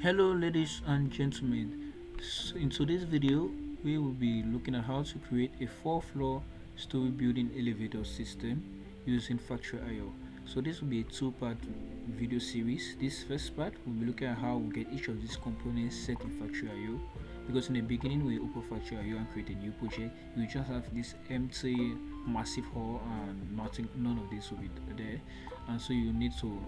Hello ladies and gentlemen, in today's video we will be looking at how to create a 4-floor story building elevator system using Factory.io. So this will be a two-part video series. This first part will be looking at how we get each of these components set in Factory.io, because in the beginning when you open Factory.io and create a new project, you just have this empty massive hall and none of this will be there, and so you need to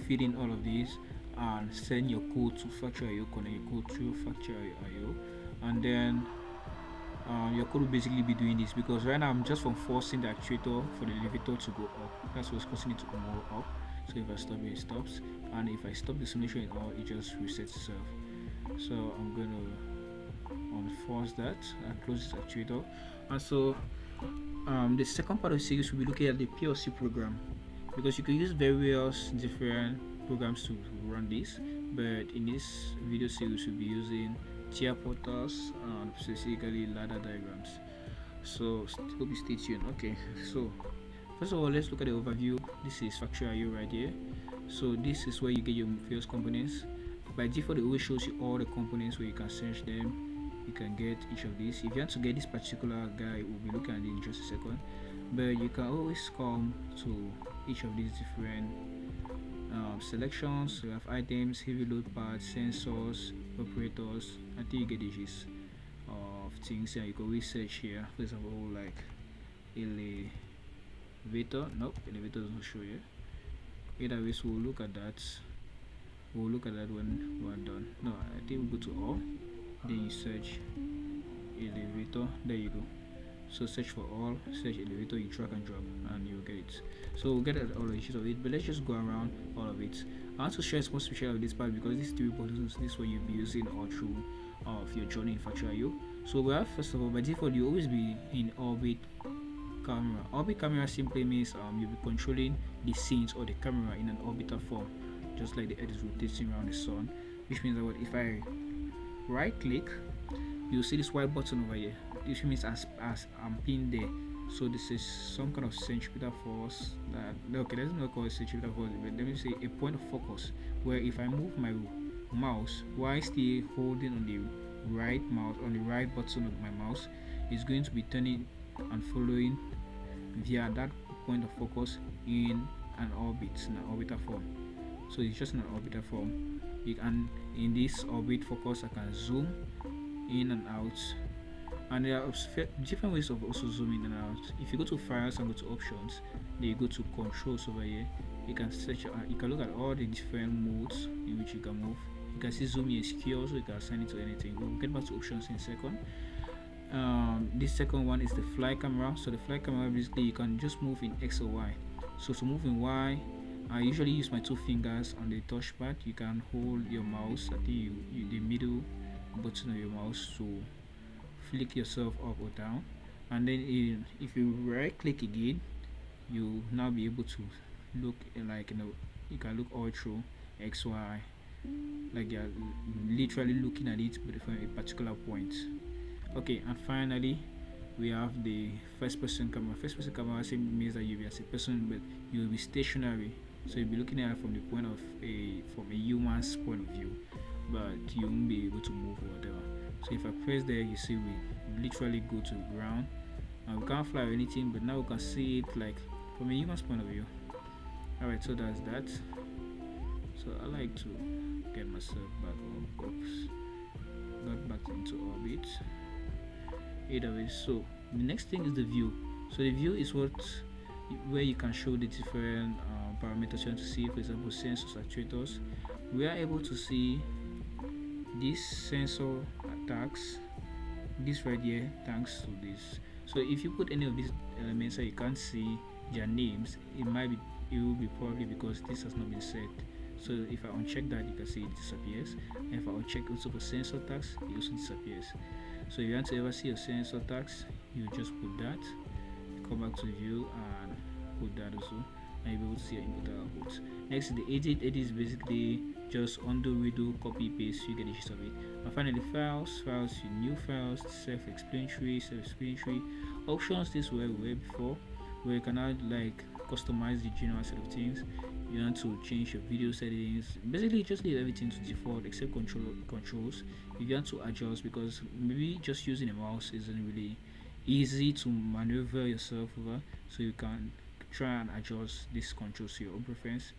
feed in all of these and send your code to Factory.io, connect your code through Factory.io, and then your code will basically be doing this, because right now I'm just forcing the actuator for the elevator to go up. That's what's causing it to move up. So if I stop it, it stops, and if I stop the simulation at all, it just resets itself. So I'm going to unforce that and close this actuator. And so the second part of the series will be looking at the PLC program, because you can use various different programs to run this, but in this video series we'll be using tier portals and specifically ladder diagrams. So hope you stay tuned. Okay, so first of all, let's look at the overview. This is Factory.io right here. So this is where you get your various components. By default it always shows you all the components where you can search them. You can get each of these. If you want to get this particular guy, we'll be looking at it in just a second, but you can always come to each of these different selections. You have items, heavy load parts, sensors, operators, until you get the gist of things. And you can always search here, for example, like elevator. Nope, elevator doesn't show you. Either way, so we'll look at that. We'll look at that when we're done. No, I think we'll go to all, then you search elevator. There you go. So search for all, search elevator, you drag and drop, and you'll get it. So we'll get all the issues of it, but let's just go around all of it. I want to share some special of this part, because these three buttons, this is what you'll be using all through of your journey in Factory.io. So we have, first of all, by default you always be in orbit camera. Orbit camera simply means you'll be controlling the scenes or the camera in an orbital form, just like the earth is rotating around the sun, which means that if I right click, you'll see this white button over here. This means as I'm pinned there. So this is some kind of centripetal force that, okay, let's not call it centripetal force, but let me say a point of focus, where if I move my mouse while still holding on the right button of my mouse, is going to be turning and following via that point of focus in an orbit, in an orbital form. So it's just in an orbital form. And in this orbit focus, I can zoom in and out, and there are different ways of also zooming in and out. If you go to files and go to options, then you go to controls over here, you can search, you can look at all the different modes in which you can move. You can see zoom here is key, also you can assign it to anything. We'll get back to options in a second. This second one is the fly camera. So the fly camera, basically you can just move in X or Y. So to move in Y, I usually use my two fingers on the touchpad. You can hold your mouse at the middle button of your mouse to flick yourself up or down, and then if you right click again, you now be able to look like, you can look all through XY, like you're literally looking at it but from a particular point. Okay, and finally we have the first person camera. First person camera simply means that you'll be as a person, but you'll be stationary, so you'll be looking at it from the point of from a human's point of view, but you won't be able to move or whatever. So if I press there, you see we literally go to the ground, and we can't fly or anything, but now we can see it like from a human's point of view. Alright, so that's that. So I like to get myself back up. Oops, got back into orbit. Either way, so the next thing is the view. So the view is where you can show the different parameters you want to see. For example, sensors, actuators. We are able to see this sensor attacks, this right here, thanks to this. So if you put any of these elements that you can't see their names, it will be probably because this has not been set. So if I uncheck that, you can see it disappears, and if I uncheck also for sensor tags, it also disappears. So if you want to ever see a sensor tags, you just put that, come back to view and put that also, and you'll be able to see your input and output. Next is the edit. Edit is basically just undo, redo, copy, paste, you get the gist of it. And finally files, you new files, self-explanatory, options. This way we were before, where you can add like customize the general set of things. you want to change your video settings, basically just leave everything to default except controls. If you want to adjust, because maybe just using a mouse isn't really easy to maneuver yourself over, so you can try and adjust these controls to your own preference.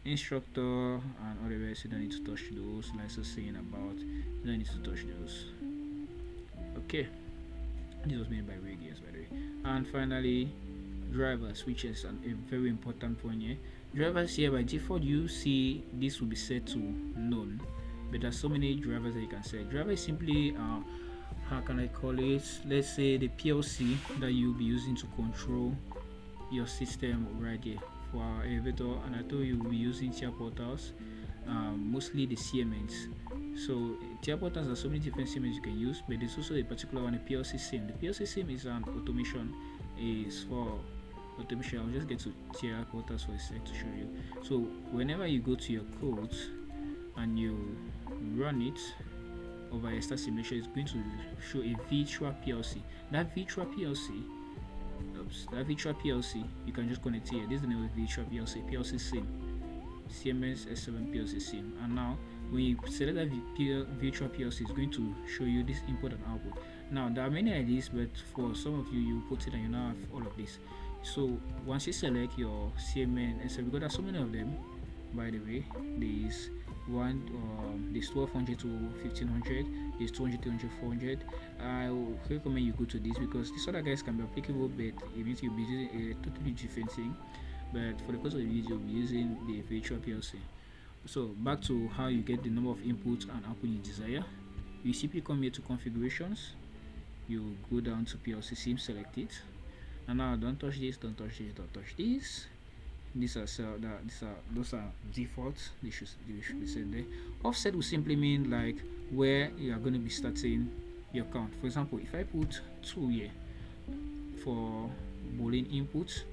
Instructor and all the rest, you don't need to touch those. Like I was saying about, you don't need to touch those. Okay, this was made by Ray Games, by the way. And finally, drivers, which is a very important point here. Drivers here by default, you see this will be set to none, but there's so many drivers that you can set. Driver is simply how can I call it, let's say the PLC that you'll be using to control your system right here for our elevator. And I told you we'll be using tier portals, mostly the CMNs. So tier portals are so many different CMNs you can use, but there's also a particular one, the PLC sim. The PLC sim is an automation, is for automation. I'll just get to tier portals for a sec to show you. So whenever you go to your codes and you run it over a start simulation, it's going to show a virtual PLC. That virtual PLC, you can just connect here. This is the name of virtual PLC sim, CMS S7 PLC sim. And now when you select that virtual PLC, it's going to show you this input and output. Now there are many ideas, but for some of you, you put it and you now have all of this. So once you select your CMN S7, because there are so many of them, by the way, there's one, there's 1200 to 1500, there's 200, 300, 400. I will recommend you go to this, because these other guys can be applicable, but it means you'll be using a totally different thing. But for the course of the video, we'll be using the virtual PLC. So back to how you get the number of inputs and output you desire. You simply come here to configurations, you go down to PLC sim, select it, and now don't touch this, don't touch this, don't touch this. Those are defaults. They should be set there. Offset will simply mean like where you are going to be starting your count. For example, if I put 2 here for Boolean input,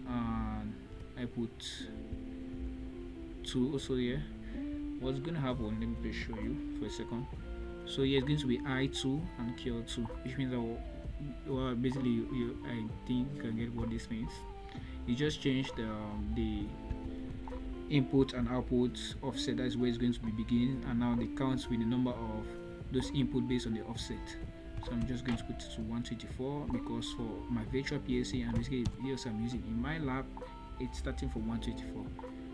and I put 2 also here, what's going to happen, let me just show you for a second. So here it's going to be I2 and Q2, which means that, well, basically I think you can get what this means. You just change the input and output offset. That is where it's going to be beginning, and now the counts with the number of those input based on the offset. So I'm just going to put it to 124, because for my virtual PLC, and basically here's I'm using in my lab, it's starting from 124.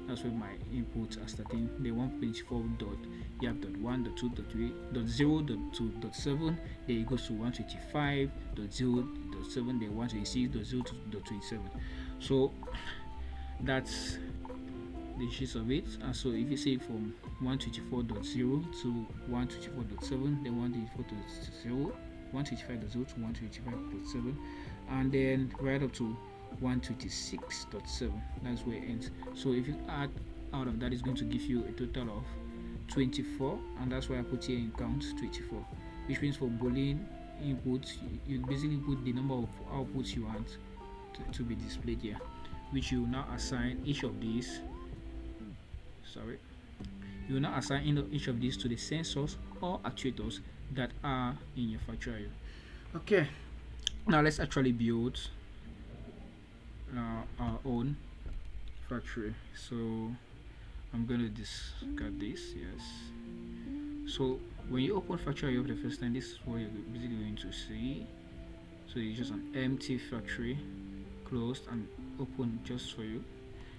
That's where my inputs are starting. The 124 dot, you have dot 1, dot 2, dot 3, dot 0, dot 2, dot 7. Then it goes to 125, dot 0, dot 7, then 126, dot 0 to dot 27. So that's the gist of it. And so if you say from 124.0 to 124.7, then 124.0, 125.0 to 125.7, and then right up to 126.7. That's where it ends. So if you add out of that, it's going to give you a total of 24, and that's why I put here in count 24, which means for Boolean inputs, you basically put the number of outputs you want to be displayed here, which you now assign each of these. You will now assign each of these to the sensors or actuators that are in your factory area. Okay, now let's actually build our own factory. So I'm going to discard this. Yes. So when you open factory up the first time, this is what you're basically going to see. So it's just an empty factory, closed and open just for you.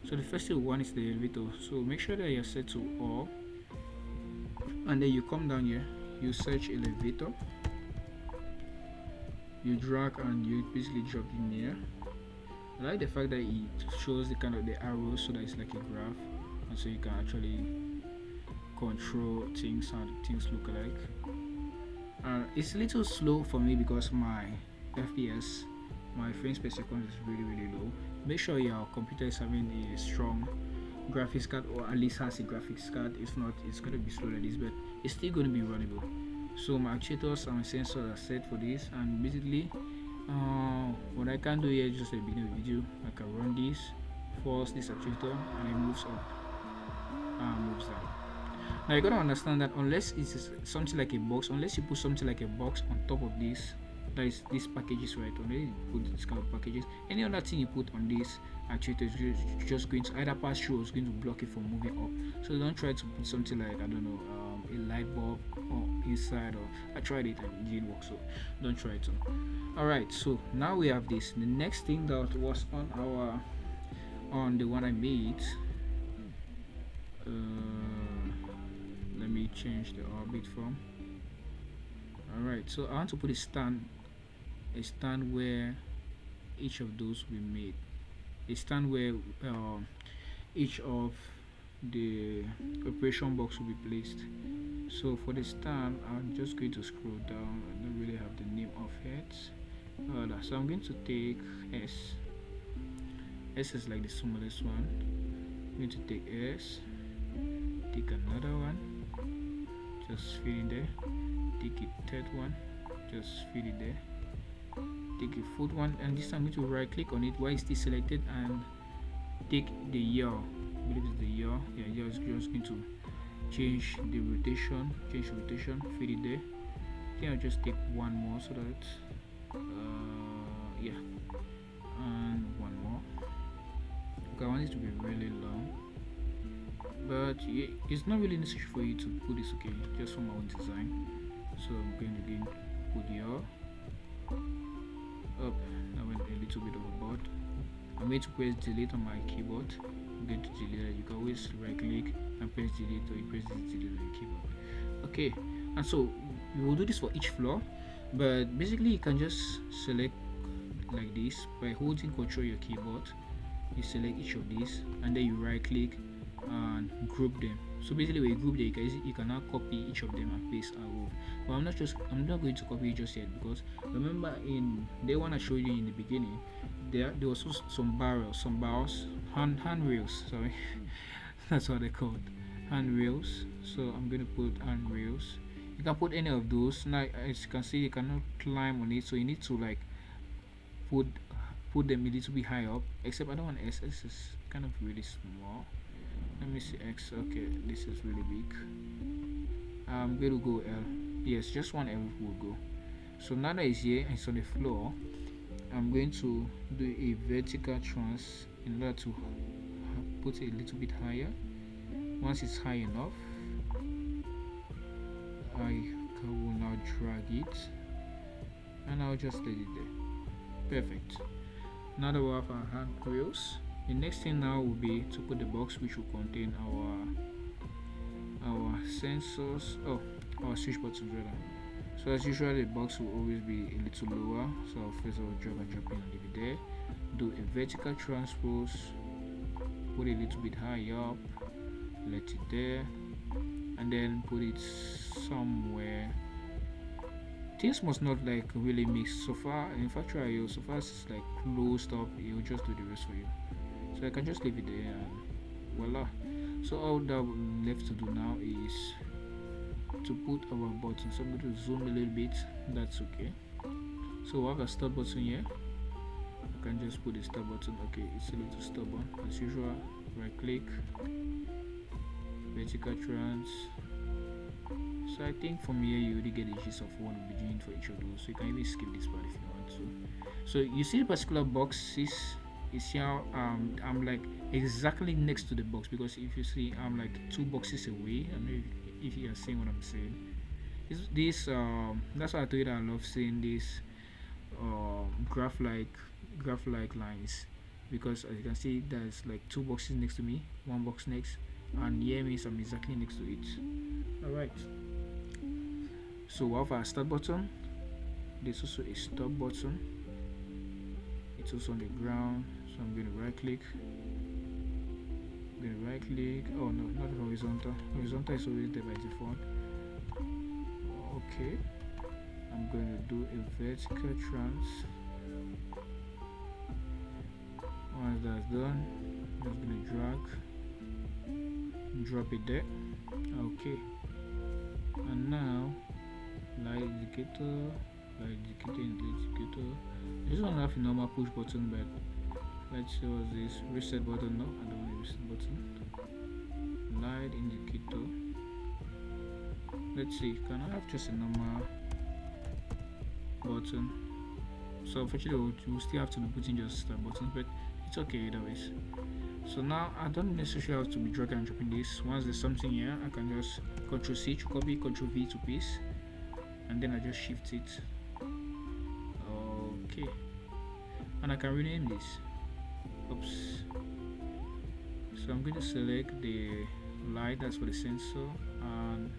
So the first one is the elevator. So make sure that you're set to all, and then you come down here, you search elevator, you drag and you basically drop in here. I like the fact that it shows the kind of the arrows, so that it's like a graph, and so you can actually control things, how things look like. It's a little slow for me because my FPS, my frames per second, is really low. Make sure your computer is having a strong graphics card, or at least has a graphics card. If not, it's going to be slow like this, but it's still going to be runnable. So my actuators and my sensors are set for this, and basically what I can do here is just at the beginning of the video, I can run this, force this actuator, and it moves up and moves down. Now you gotta understand that unless it's something like a box, unless you put something like a box on top of this, that is these packages right on it. Put this kind of packages. Any other thing you put on this actuator is just going to either pass through or is going to block it from moving up. So don't try to put something like, I don't know, a light bulb or inside, or I tried it and it didn't work, so don't try to. Alright, so now we have this. The next thing that was on the one I made, let me change the orbit form. Alright, so I want to put a stand where each of those will be made, a stand where each of the operation box will be placed. So for the stand, I'm just going to scroll down. I don't really have the name of it, so I'm going to take S. S is like the smallest one. I'm going to take S, take another one, just fit in there, take a third one, just fit it there, take a fourth one, and this time I'm going to right click on it while it's still selected and take the yaw. I believe it's the yaw. Yeah, yaw is just going to change the rotation, fit it there. I think I'll just take one more so that yeah, and one more. Okay, I want it to be really long, but it's not really necessary for you to put this, okay, just for my own design. So I'm going to again put yaw up. I went a little bit overboard. I'm going to press delete on my keyboard. I'm going to delete it. You can always right click and press delete, or you press delete on your keyboard. Okay, and so we will do this for each floor, but basically you can just select like this by holding control your keyboard. You select each of these and then you right click and group them. So basically when you group them, you can now copy each of them and paste above. But I'm not going to copy it just yet, because remember in the one I showed you in the beginning, there was also some handrails, sorry. That's what they're called, handrails. So I'm going to put handrails. You can put any of those. Now as you can see, you cannot climb on it, so you need to like put them a little bit high up, except I don't want S. S is kind of really small. Let me see X. Okay, this is really big. I'm going to go L. Yes, just one L will go. So now that it's here and it's on the floor, I'm going to do a vertical trans in order to put it a little bit higher. Once it's high enough, I will now drag it and I'll just let it there. Perfect. Now that we have our handrails, the next thing now will be to put the box which will contain our sensors, our switch buttons rather. So as usual, the box will always be a little lower, so first I'll drag and drop in and leave it there. Do a vertical transpose, put it a little bit high up, let it there, and then put it somewhere. Things must not like really mix so far. In fact, so far as it's like closed up, it will just do the rest for you. So I can just leave it there and voila. So all that we're left to do now is to put our button. So I'm going to zoom a little bit. That's okay. So we have a start button here. I can just put the start button. Okay, it's a little stubborn as usual. Right click, vertical trans. So I think from here you already get the gist of what we'll be doing for each of those. So you can even skip this part if you want to. So you see the particular box is here. I'm like exactly next to the box, because if you see I'm like 2 boxes away. I don't know if you are seeing what I'm saying. That's why I told you that I love seeing these graph like lines, because as you can see there's like 2 boxes next to me, 1 box next, and here means I'm exactly next to it. Alright, so we have our start button. There's also a stop button. It's also on the ground, so I'm going to right click. Oh no, not horizontal. Horizontal is always there by default. Okay, I'm going to do a vertical trans. Once that's done, I'm just going to drop it there. Okay, and now light indicator. This one have a normal push button, but let's see what's this. Reset button. No, I don't want a reset button. Light indicator. Let's see, can I have just a normal button? So unfortunately we'll still have to be putting just start buttons, but it's okay either ways. So now I don't necessarily have to be dragging and dropping this. Once there's something here, I can just Ctrl C to copy, Ctrl V to paste, and then I just shift it. Okay, and I can rename this. Oops. So I'm going to select the light, that's for the sensor, and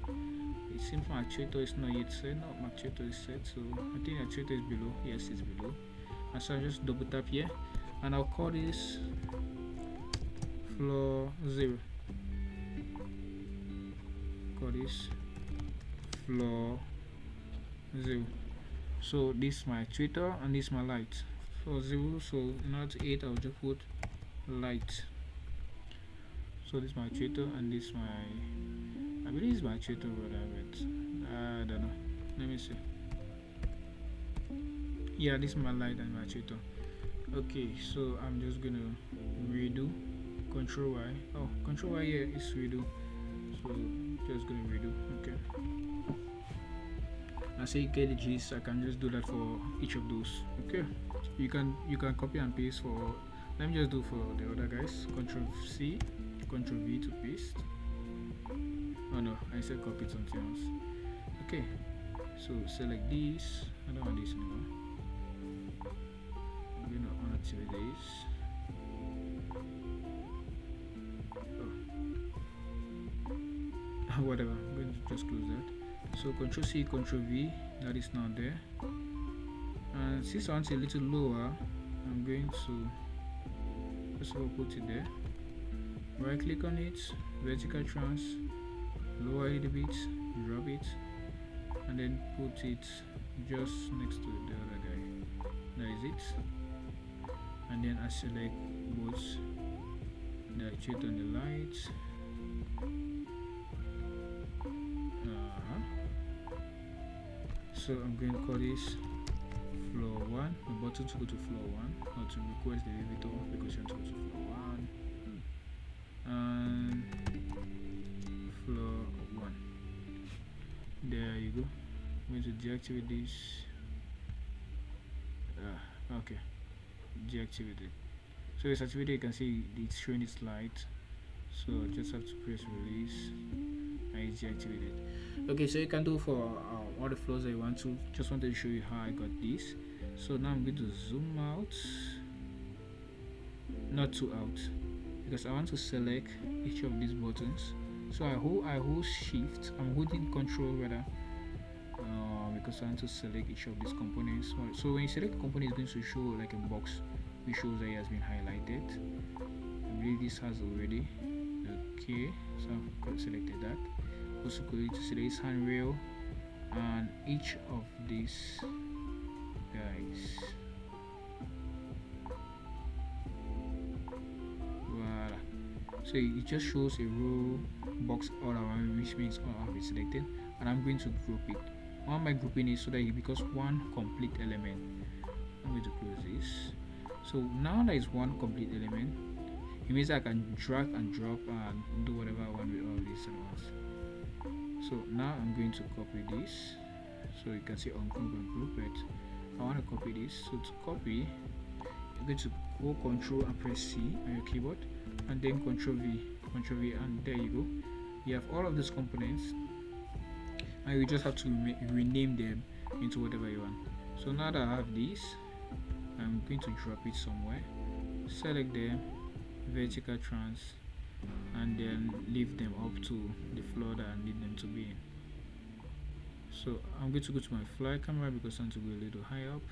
it seems my actuator is not yet set. No, my actuator is set, so I think actuator is below. Yes, it's below. And so I just double tap here, and I'll call this floor 0. Call this floor 0. So this is my actuator and this is my light. Floor 0. So not 8, I'll just put light. So this is my actuator and this is my, I believe it's my actuator, but I don't know. Let me see. Yeah, this is my light and my actuator. Okay, so I'm just gonna redo. Control Y. Oh, Control Y here is redo. So just gonna redo. Okay. I say get the gist. I can just do that for each of those. Okay. You can copy and paste for. Let me just do for the other guys. Control C, Control V to paste. Oh no, I said copy something else. Okay. So select this. I don't want this anymore. I'm gonna unactivate this. Whatever, I'm going to just close that. So Control C, Control V, that is now there. And since I want it a little lower, I'm going to first of all put it there. Right click on it, vertical trans, lower a little bit, drop it, and then put it just next to the other guy. That is it. And then I select both the actuator and the lights. So I'm going to call this floor 1. The button to go to floor 1, or to request the elevator because you want to go to floor 1 and floor 1. There you go. I'm going to deactivate this. Okay, deactivate it. So it's activated. You can see it's showing its light. So just have to press release and it's deactivated. Okay, so you can do for all the floors that you want to. Just wanted to show you how I got this. So now I'm going to zoom out, not too out, because I want to select each of these buttons. So I hold shift, I'm holding control rather, because I want to select each of these components. So when you select a component, it's going to show like a box which shows that it has been highlighted. I believe this has already. Okay, so I've selected that. Also going to select this handrail and each of these guys. Voila. So it just shows a row box all around, which means all have been selected, and I'm going to group it. Why am I grouping it? So that it becomes one complete element. I'm going to close this. So now that is one complete element, it means I can drag and drop and do whatever I want with all these at once. So now I'm going to copy this. So you can see on group and group, but I want to copy this. So to copy, you're going to hold Control and press C on your keyboard, and then Control V, and there you go. You have all of these components, and you just have to rename them into whatever you want. So now that I have this, I'm going to drop it somewhere. Select them, vertical trans, and then lift them up to the floor that I need them to be in. So I'm going to go to my fly camera because I want to go a little high up.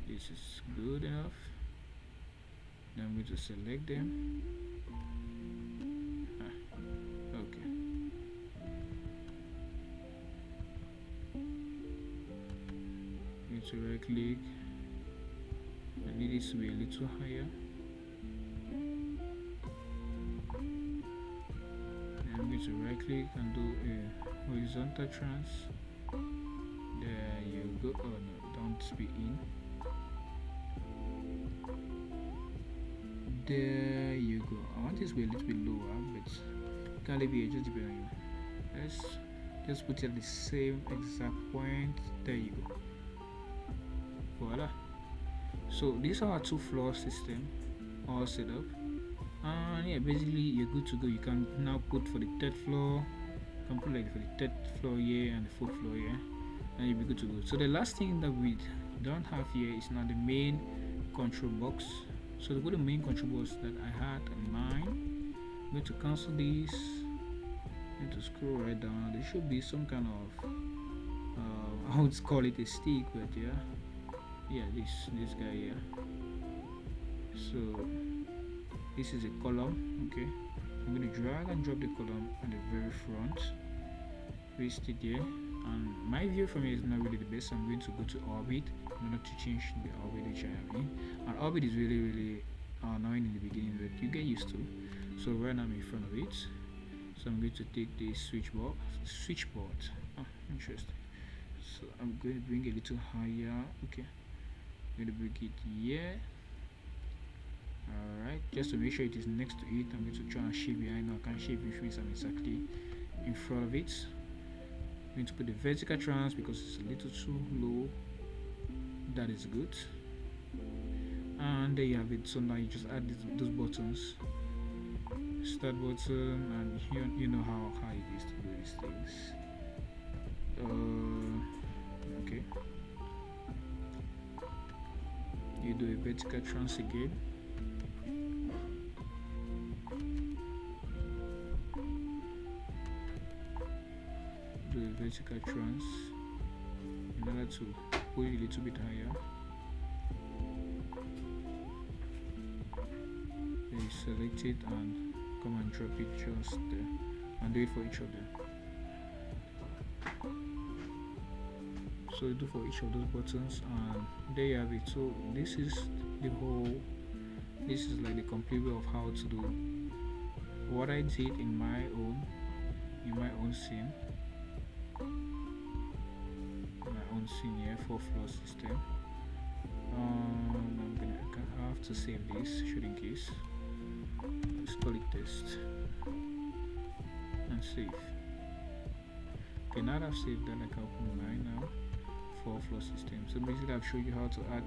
This is good enough. Then I'm going to select them. Okay. I'm going to right click. I need this to be a little higher. I'm going to right click and do a horizontal trans. There you go. Oh no, don't be in. There you go. I want this to be a little bit lower, but can't leave it, just depend on you. Let's just put it at the same exact point. There you go. Voila. So these are our 2 floor system all set up, and yeah, basically you're good to go. You can now put for the 3rd floor, you can put like for the 3rd floor here and the 4th floor here, and you'll be good to go. So the last thing that we don't have here is now the main control box. So to go to the main control box that I had in mind, I'm going to cancel this. I'm going to scroll right down. There should be some kind of I would call it a stick, but yeah, this guy here. So this is a column. Okay, I'm going to drag and drop the column at the very front, paste it there. And my view from here is not really the best. I'm going to go to orbit in order to change the orbit which I am in. And orbit is really annoying in the beginning, but you get used to. So right now I'm in front of it. So I'm going to take the switchboard. Interesting. So I'm going to bring it a little higher. Okay, I'm going to bring it here. Alright, just to make sure it is next to it, I'm going to try and shape behind. No, I can't shape which means I'm exactly in front of it. I'm going to put the vertical trans because it's a little too low. That is good. And there you have it. So now you just add those buttons. Start button, and you know how it is to do these things. Okay. You do a vertical trans again. Do a vertical trans in order to put it a little bit higher. Then you select it and come and drop it just there, and do it for each of them. So you do for each of those buttons, and there you have it. So this is like the complete way of how to do what I did in my own scene. Here, 4-floor system. I have to save this, should in case. Let's call it test and save. Okay, now that I've saved that, I can open mine now. 4-floor system. So basically I've showed you how to add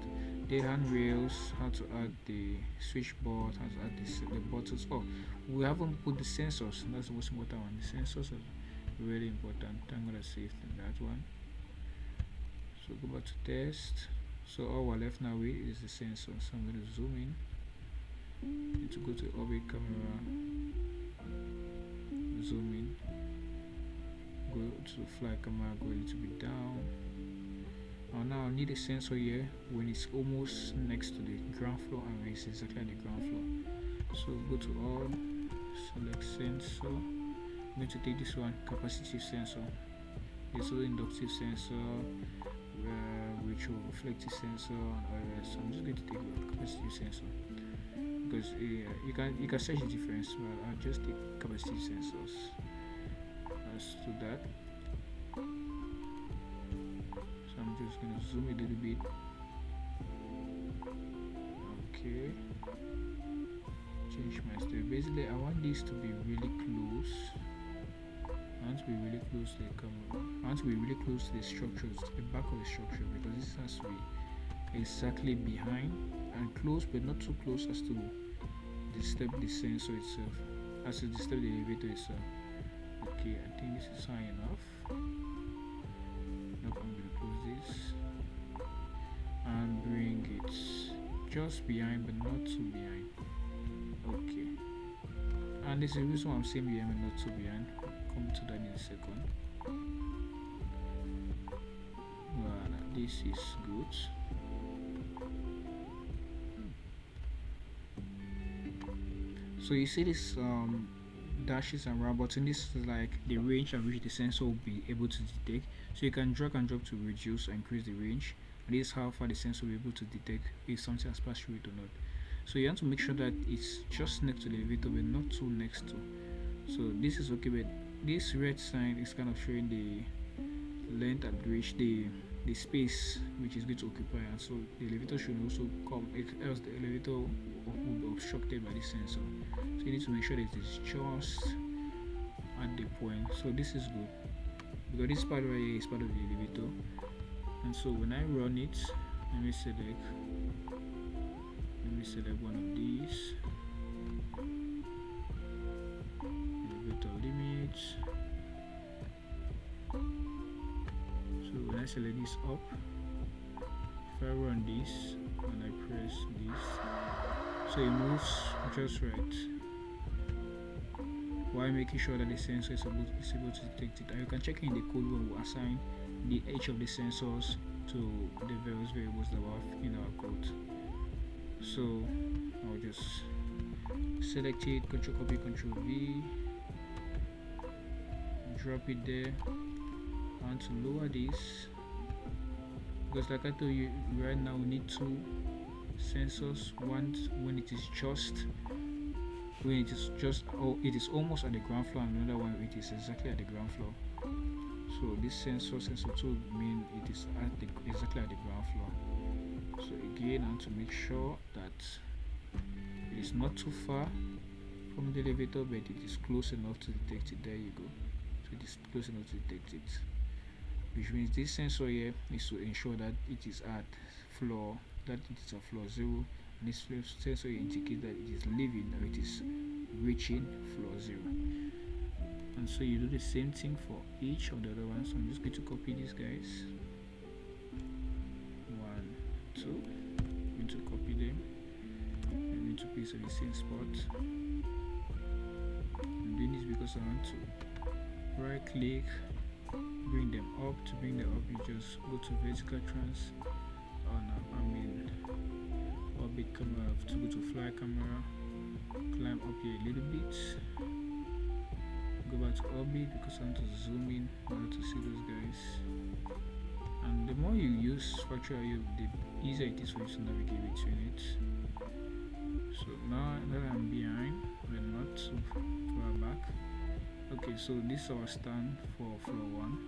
the handrails, how to add the switchboard, how to add the buttons. Oh, we haven't put the sensors. That's the most important one. The sensors are really important. I'm gonna save that one. So go back to test. So all we're left now with is the sensor. So I'm going to zoom in. Need to go to orbit camera, zoom in, go to fly camera, go a little bit down. Now I need a sensor here when it's almost next to the ground floor and when it's exactly at the ground floor. So go to all, select sensor. I'm going to take this one, capacitive sensor. There's also inductive sensor, reflective sensor, and so I'm just going to take the capacitive sensor because you can search the difference, but I'll just take capacitive sensors. Let's do that. So I'm just going to zoom a little bit. Okay, change my step. Basically I want this to be really close. I want to be really close to the camera. I want to be really close to the structures, to the back of the structure, because this has to be exactly behind and close, but not too close as to disturb the sensor itself, as to disturb the elevator itself. Okay, I think this is high enough. Nope, I'm going to close this and bring it just behind, but not too behind. Okay, and this is the reason why I'm saying behind but not too behind. Come to that in a second. Well, this is good. So you see this dashes and round button. This is like the range at which the sensor will be able to detect. So you can drag and drop to reduce or increase the range, and this is how far the sensor will be able to detect if something has passed through it or not. So you have to make sure that it's just next to the elevator but not too next to. So this is okay, but this red sign is kind of showing the length at which the space which is going to occupy, and so the elevator should also come, else the elevator will be obstructed by the sensor. So you need to make sure that it is just at the point. So this is good because this part right here is part of the elevator, and so when I run it, let me select one of these, elevator limits. So when I select this up, if I run this and I press this, so it moves just right, while making sure that the sensor is able to detect it. And you can check in the code when we assign each of the sensors to the various variables that we have in our code. So I'll just select it, Control copy, Control V, drop it there. I want to lower this because, like I told you, right now we need two sensors. One when it is it is almost at the ground floor, and another one it is exactly at the ground floor. So this sensor 2 mean it is exactly at the ground floor. So again, I want to make sure that it is not too far from the elevator, but it is close enough to detect it. There you go. So it is close enough to detect it, which means this sensor here is to ensure that it is at floor, that it is at floor 0, and this sensor indicates that it is leaving or it is reaching floor 0. And so you do the same thing for each of the other ones. So I'm just going to copy these guys, 1, 2, I'm going to copy them, I'm going to place on the same spot. I'm doing this because I want to right click, bring them up. To bring them up, you just go to vertical trans, orbit camera, to go to fly camera, climb up here a little bit, go back to orbit because I want to zoom in in order to see those guys. And the more you use Factorio, the easier it is for you to navigate between it. So now that I'm behind, we're not too far back. Okay, so this is our stand for floor 1.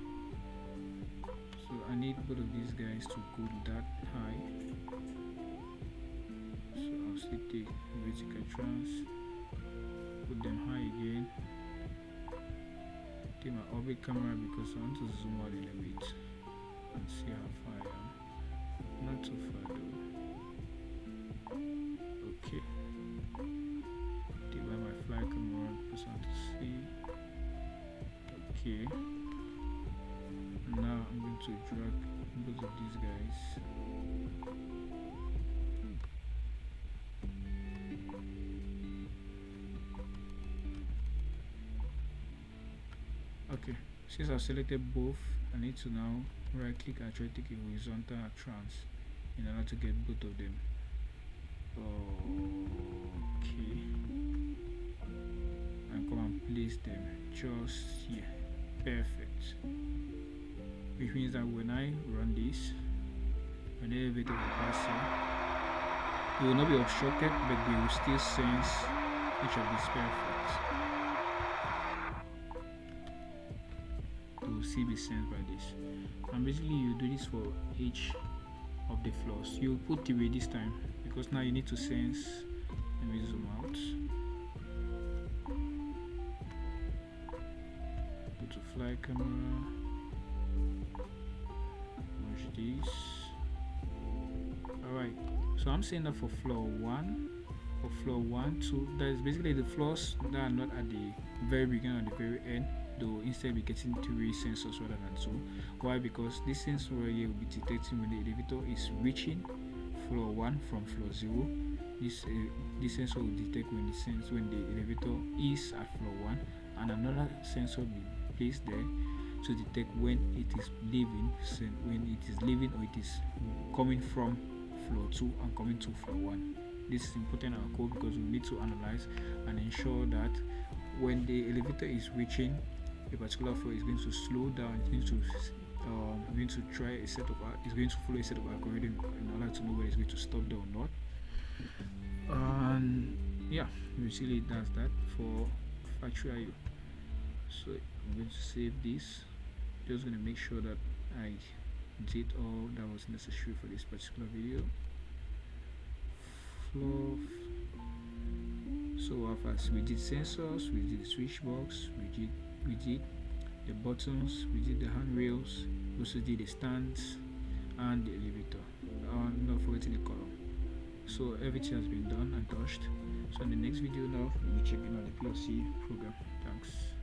So I need both of these guys to go that high. So I'll still take vertical trans, put them high again, take my orbit camera because I want to zoom out a little bit and see how far I am. Not too far though. Okay, take by my fly camera because I want to see. Okay, now I'm going to drag both of these guys. Okay, since I've selected both, I need to now right click and try to take a horizontal trans in order to get both of them. Okay, and come and place them just here. Perfect. Which means that when I run this, when the elevator will pass here, it will not be obstructed, but they will still sense each of these. Perfect. They will still be sensed by this. And basically you do this for each of the floors. You put 3 this time because now you need to sense. Let me zoom out. Go to fly camera, merge this. Alright, so I'm saying that for floor 1, for floor 1, 2, that is basically the floors that are not at the very beginning or the very end. Though instead be getting 3 sensors rather than 2. Why? Because this sensor here will be detecting when the elevator is reaching floor 1 from floor 0. This sensor will detect when the elevator is at floor 1, and another sensor will be placed there to detect when it is leaving, or it is coming from floor 2 and coming to floor 1. This is important in our code because we need to analyze and ensure that when the elevator is reaching a particular floor, is going to slow down. It's going to try a set of it's going to follow a set of algorithm in order to know where it's going to stop there or not. And yeah, usually it does that for Factorio. So I'm going to save this. Just going to make sure that I did all that was necessary for this particular video. Floor. So first we did sensors, we did the switch box, we did the buttons, we did the handrails, we also did the stands, and the elevator, not forgetting the column. So everything has been done and touched. So in the next video now, we'll be checking on the PLC program. Thanks.